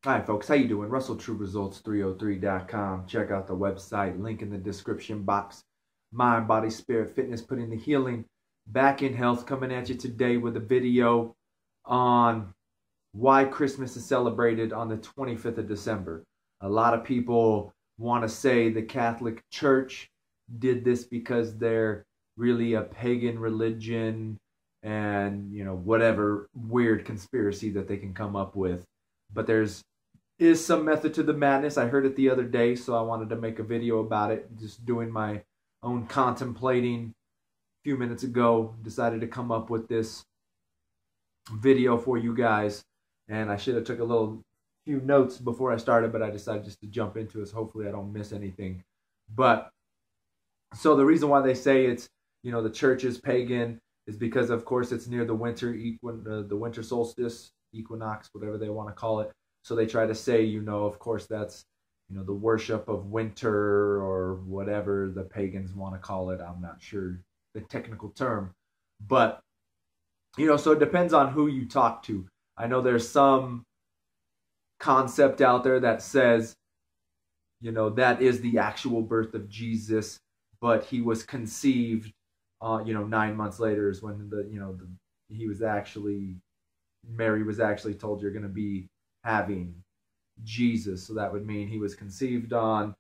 Hi folks, how you doing? RussellTrueResults303.com. Check out the website, link in the description box. Mind, body, spirit, fitness, putting the healing back in health. Coming at you today with a video on why Christmas is celebrated on the 25th of December. A lot of people want to say the Catholic Church did this because they're really a pagan religion and, whatever weird conspiracy that they can come up with. But there's is some method to the madness. I heard it the other day, so I wanted to make a video about it. Just doing my own contemplating a few minutes ago. Decided to come up with this video for you guys. And I should have took a few notes before I started, but I decided just to jump into it. So hopefully I don't miss anything. But so the reason why they say it's, the church is pagan is because, of course, it's near the the winter solstice, equinox, whatever they want to call it. So they try to say, of course, that's, the worship of winter or whatever the pagans want to call it. I'm not sure the technical term. But, so it depends on who you talk to. I know there's some concept out there that says, that is the actual birth of Jesus, but he was conceived, 9 months later is when Mary was actually told you're going to be having Jesus. So that would mean he was conceived on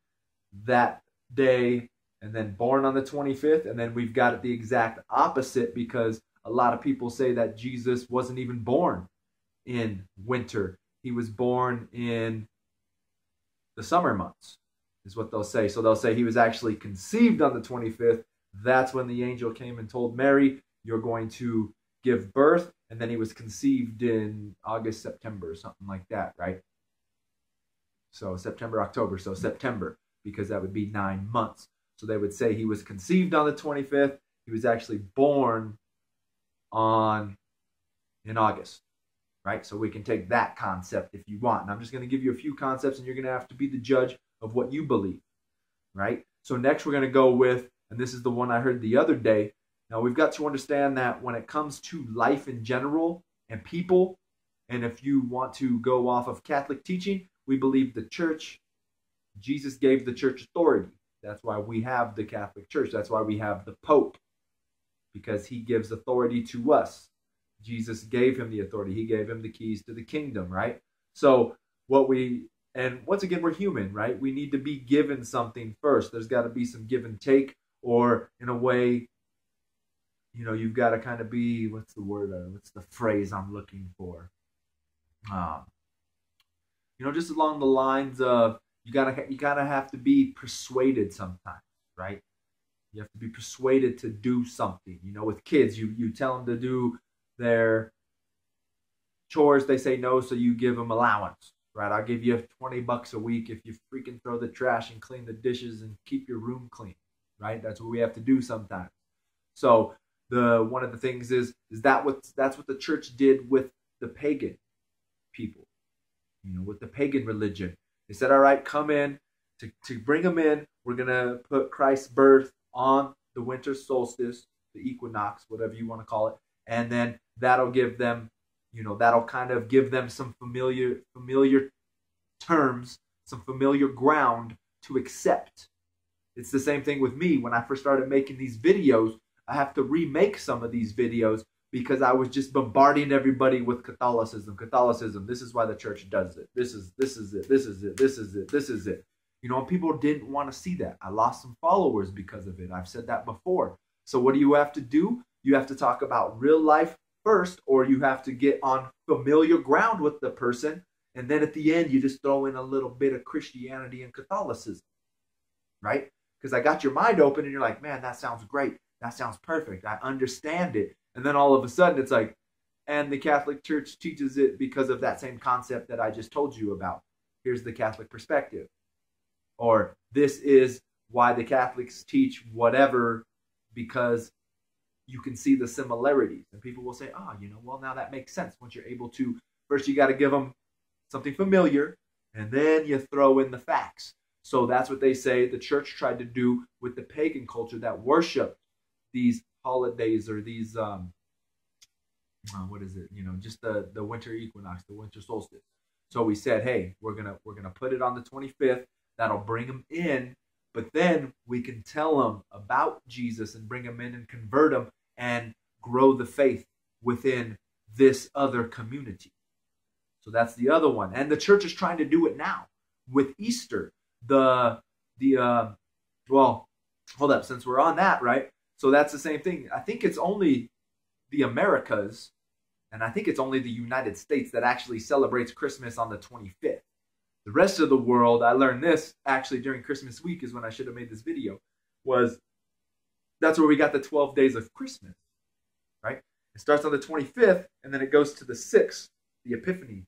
that day and then born on the 25th. And then we've got it the exact opposite because a lot of people say that Jesus wasn't even born in winter. He was born in the summer months, is what they'll say. So they'll say he was actually conceived on the 25th. That's when the angel came and told Mary, you're going to give birth. And then he was conceived in August, September, something like that, right? So September, October, so September, because that would be 9 months. So they would say he was conceived on the 25th. He was actually born in August, right? So we can take that concept if you want. And I'm just going to give you a few concepts, and you're going to have to be the judge of what you believe, right? So next we're going to go with, and this is the one I heard the other day. Now, we've got to understand that when it comes to life in general and people, and if you want to go off of Catholic teaching, we believe the church, Jesus gave the church authority. That's why we have the Catholic Church. That's why we have the Pope, because he gives authority to us. Jesus gave him the authority. He gave him the keys to the kingdom, right? So and once again, we're human, right? We need to be given something first. There's got to be some give and take, or in a way, you've got to kind of be, what's the phrase I'm looking for? Just along the lines of you gotta have to be persuaded sometimes, right? You have to be persuaded to do something. With kids, you tell them to do their chores, they say no, so you give them allowance, right? I'll give you $20 a week if you freaking throw the trash and clean the dishes and keep your room clean, right? That's what we have to do sometimes. So one of the things is that's what the church did with the pagan people, with the pagan religion. They said, all right, come in to bring them in. We're going to put Christ's birth on the winter solstice, the equinox, whatever you want to call it. And then that'll give them, that'll kind of give them some familiar terms, some familiar ground to accept. It's the same thing with me. When I first started making these videos, I have to remake some of these videos because I was just bombarding everybody with Catholicism. Catholicism, this is why the church does it. This is it. And people didn't want to see that. I lost some followers because of it. I've said that before. So what do you have to do? You have to talk about real life first, or you have to get on familiar ground with the person. And then at the end, you just throw in a little bit of Christianity and Catholicism, right? Because I got your mind open and you're like, man, that sounds great. That sounds perfect. I understand it. And then all of a sudden it's like, and the Catholic Church teaches it because of that same concept that I just told you about. Here's the Catholic perspective. Or this is why the Catholics teach whatever, because you can see the similarities. And people will say, well, now that makes sense. Once you're able to, first you got to give them something familiar, and then you throw in the facts. So that's what they say the church tried to do with the pagan culture that worshiped these holidays or these what is it? Just the winter equinox, the winter solstice. So we said, hey, we're gonna put it on the 25th. That'll bring them in, but then we can tell them about Jesus and bring them in and convert them and grow the faith within this other community. So that's the other one. And the church is trying to do it now with Easter. Well, hold up, since we're on that, right? So that's the same thing. I think it's only the Americas, and I think it's only the United States that actually celebrates Christmas on the 25th. The rest of the world, I learned this actually during Christmas week, is when I should have made this video, that's where we got the 12 days of Christmas, right? It starts on the 25th, and then it goes to the 6th, the Epiphany,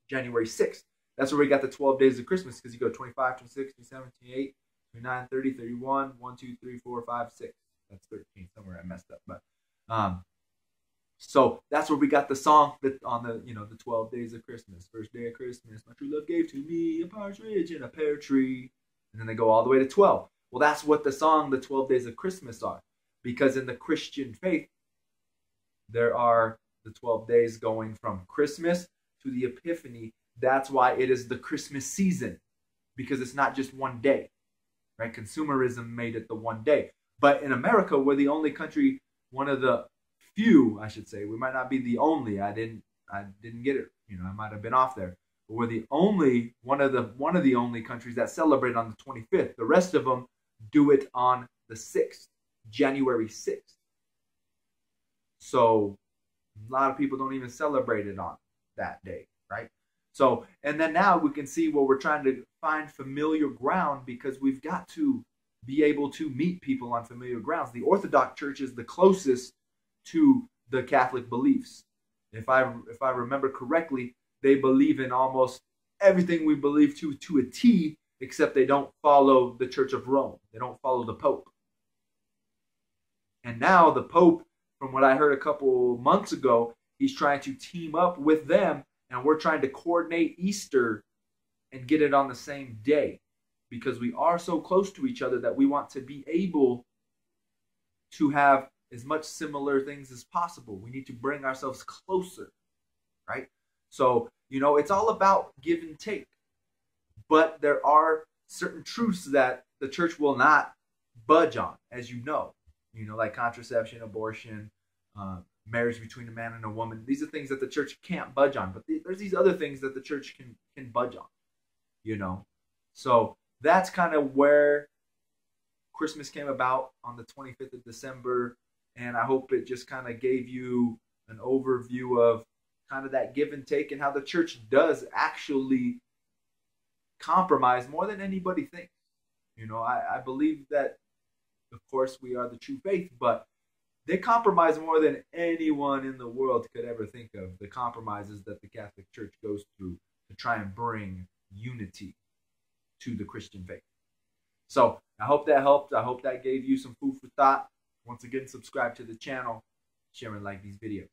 January 6th. That's where we got the 12 days of Christmas, because you go 25, 26, 27, 28, 29, 30, 31, 1, 2, 3, 4, 5, 6. That's 13. Somewhere I messed up. But so that's where we got the song that on the, the 12 days of Christmas. First day of Christmas, my true love gave to me a partridge in a pear tree. And then they go all the way to 12. Well, that's what the song, the 12 days of Christmas are. Because in the Christian faith, there are the 12 days going from Christmas to the Epiphany. That's why it is the Christmas season. Because it's not just one day. Right? Consumerism made it the one day. But in America, we're the only country, one of the few, I should say. We might not be the only. I didn't get it. I might have been off there. But we're the only one of the only countries that celebrate on the 25th. The rest of them do it on the 6th, January 6th. So a lot of people don't even celebrate it on that day, right? So, and then now we can see where we're trying to find familiar ground, because we've got to be able to meet people on familiar grounds. The Orthodox Church is the closest to the Catholic beliefs. If I remember correctly, they believe in almost everything we believe to a T, except they don't follow the Church of Rome. They don't follow the Pope. And now the Pope, from what I heard a couple months ago, he's trying to team up with them, and we're trying to coordinate Easter and get it on the same day, because we are so close to each other that we want to be able to have as much similar things as possible. We need to bring ourselves closer, right? So, it's all about give and take. But there are certain truths that the church will not budge on, as you know. Like contraception, abortion, marriage between a man and a woman. These are things that the church can't budge on. But there's these other things that the church can budge on, So that's kind of where Christmas came about on the 25th of December. And I hope it just kind of gave you an overview of kind of that give and take, and how the church does actually compromise more than anybody thinks. I believe that, of course, we are the true faith, but they compromise more than anyone in the world could ever think of. The compromises that the Catholic Church goes through to try and bring unity to the Christian faith. So I hope that helped. I hope that gave you some food for thought. Once again, subscribe to the channel, share and like these videos.